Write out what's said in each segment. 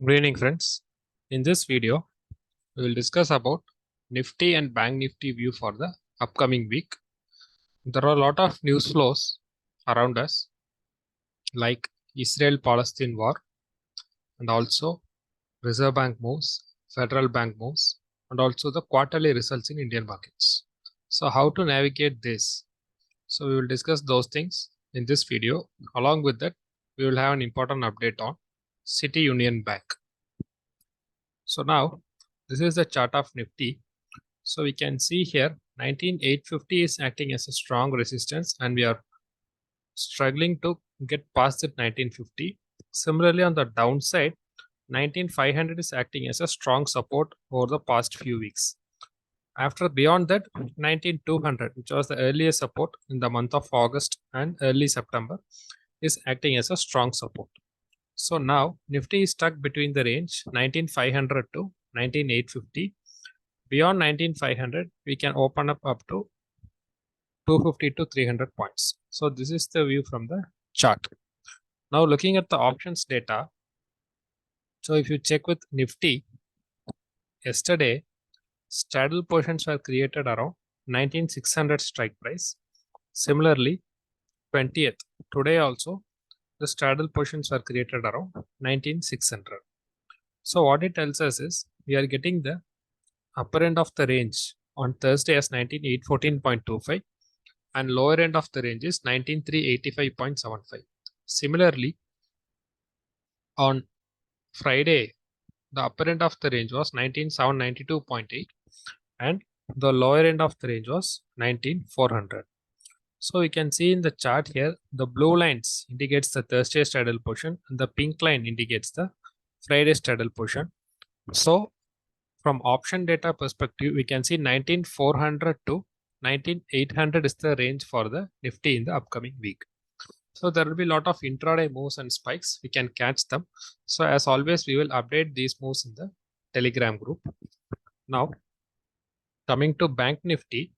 Good evening, friends. In this video, we will discuss about Nifty and Bank Nifty view for the upcoming week. There are a lot of news flows around us, like Israel-Palestine war, and also Reserve Bank moves, Federal Bank moves, and also the quarterly results in Indian markets. So, how to navigate this? So, we will discuss those things in this video. Along with that, we will have an important update on City Union Bank. So now this is the chart of Nifty. So we can see here 19850 is acting as a strong resistance and we are struggling to get past that 1950. Similarly, on the downside, 19500 is acting as a strong support over the past few weeks. After beyond that, 19200, which was the earliest support in the month of August and early September, is acting as a strong support. So now Nifty is stuck between the range 19500 to 19850. Beyond 19500, we can open up to 250 to 300 points. So this is the view from the chart. Now looking at the options data. So if you check with Nifty, yesterday straddle positions were created around 19600 strike price. Similarly, 20th, today also the straddle positions were created around 19600. So what it tells us is we are getting the upper end of the range on Thursday as 19814.25 and lower end of the range is 19385.75. Similarly, on Friday, the upper end of the range was 19792.8 and the lower end of the range was 19400. So we can see in the chart here, the blue lines indicates the Thursday straddle portion and the pink line indicates the Friday straddle portion. So from option data perspective, we can see 19400 to 19800 is the range for the Nifty in the upcoming week. So there will be a lot of intraday moves and spikes. We can catch them. So as always, we will update these moves in the Telegram group. Now, coming to Bank Nifty,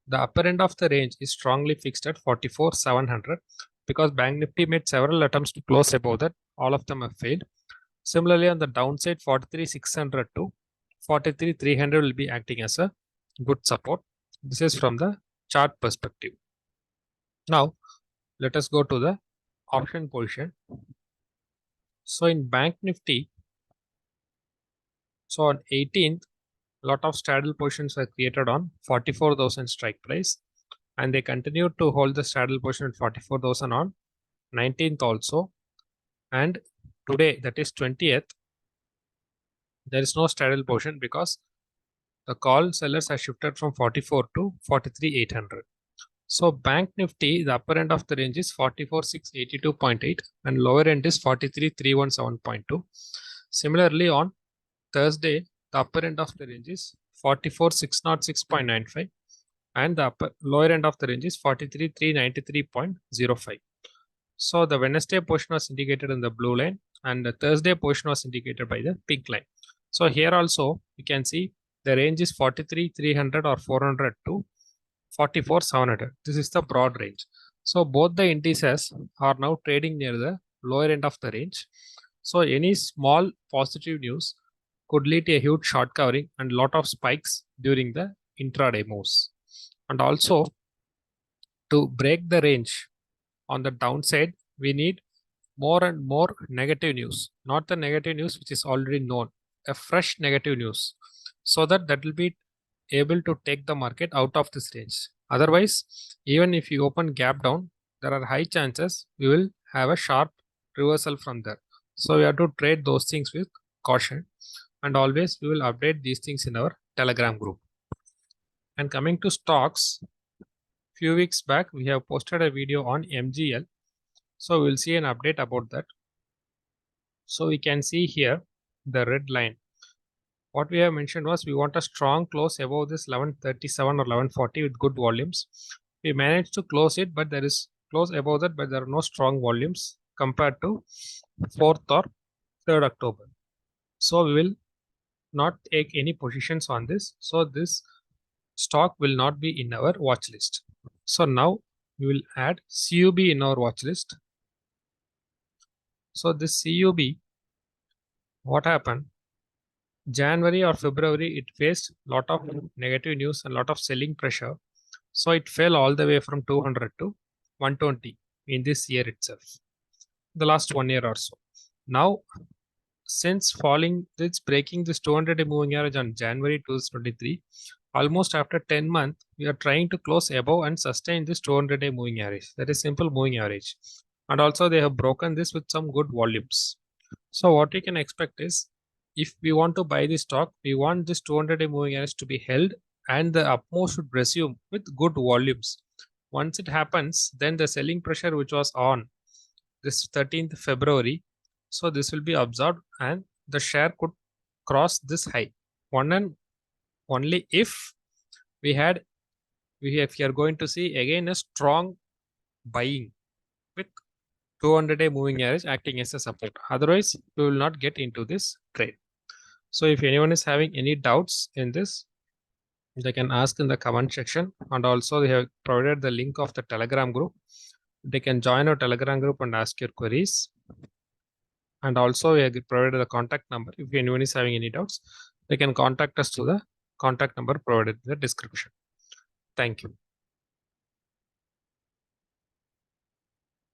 the upper end of the range is strongly fixed at 44,700 because Bank Nifty made several attempts to close above that. All of them have failed. Similarly, on the downside, 43,600 to 43,300 will be acting as a good support. This is from the chart perspective. Now, let us go to the option position. So in Bank Nifty, so on 18th, a lot of straddle positions were created on 44,000 strike price and they continued to hold the straddle position at 44,000 on 19th also. And today, that is 20th, there is no straddle position because the call sellers have shifted from 44 to 43,800. So Bank Nifty, the upper end of the range is 44,682.8 and lower end is 43,317.2. Similarly, on Thursday, the upper end of the range is 44,606.95 and the lower end of the range is 43,393.05. So the Wednesday portion was indicated in the blue line and the Thursday portion was indicated by the pink line. So here also you can see the range is 43,300 or 400 to 44,700. This is the broad range. So both the indices are now trading near the lower end of the range. So any small positive news could lead to a huge short covering and lot of spikes during the intraday moves. And also to break the range on the downside, we need more and more negative news, not the negative news which is already known, a fresh negative news, so that will be able to take the market out of this range. Otherwise, even if you open gap down, there are high chances we will have a sharp reversal from there. So we have to trade those things with caution, and always we will update these things in our Telegram group. And coming to stocks, few weeks back we have posted a video on MGL. So we'll see an update about that. So we can see here the red line. What we have mentioned was we want a strong close above this 1137 or 1140 with good volumes. We managed to close it, but there is close above that, but there are no strong volumes compared to 4th or 3rd October. So we will not take any positions on this. So this stock will not be in our watch list. So now we will add CUB in our watch list. So this CUB, what happened? January or February, it faced lot of negative news and lot of selling pressure. So it fell all the way from 200 to 120 in this year itself, the last 1 year or so. Now, since falling, it's breaking this 200-day moving average on January 2023. Almost after 10 months, we are trying to close above and sustain this 200-day moving average. That is simple moving average. And also they have broken this with some good volumes. So what we can expect is, if we want to buy this stock, we want this 200-day moving average to be held and the upmove should resume with good volumes. Once it happens, then the selling pressure which was on this 13th February, so this will be absorbed and the share could cross this high. One and only if we are going to see again a strong buying with 200-day moving average acting as a support. Otherwise, we will not get into this trade. So if anyone is having any doubts in this, they can ask in the comment section, and also they have provided the link of the Telegram group. They can join our Telegram group and ask your queries. And also we have provided the contact number. If anyone is having any doubts, they can contact us to the contact number provided in the description. Thank you.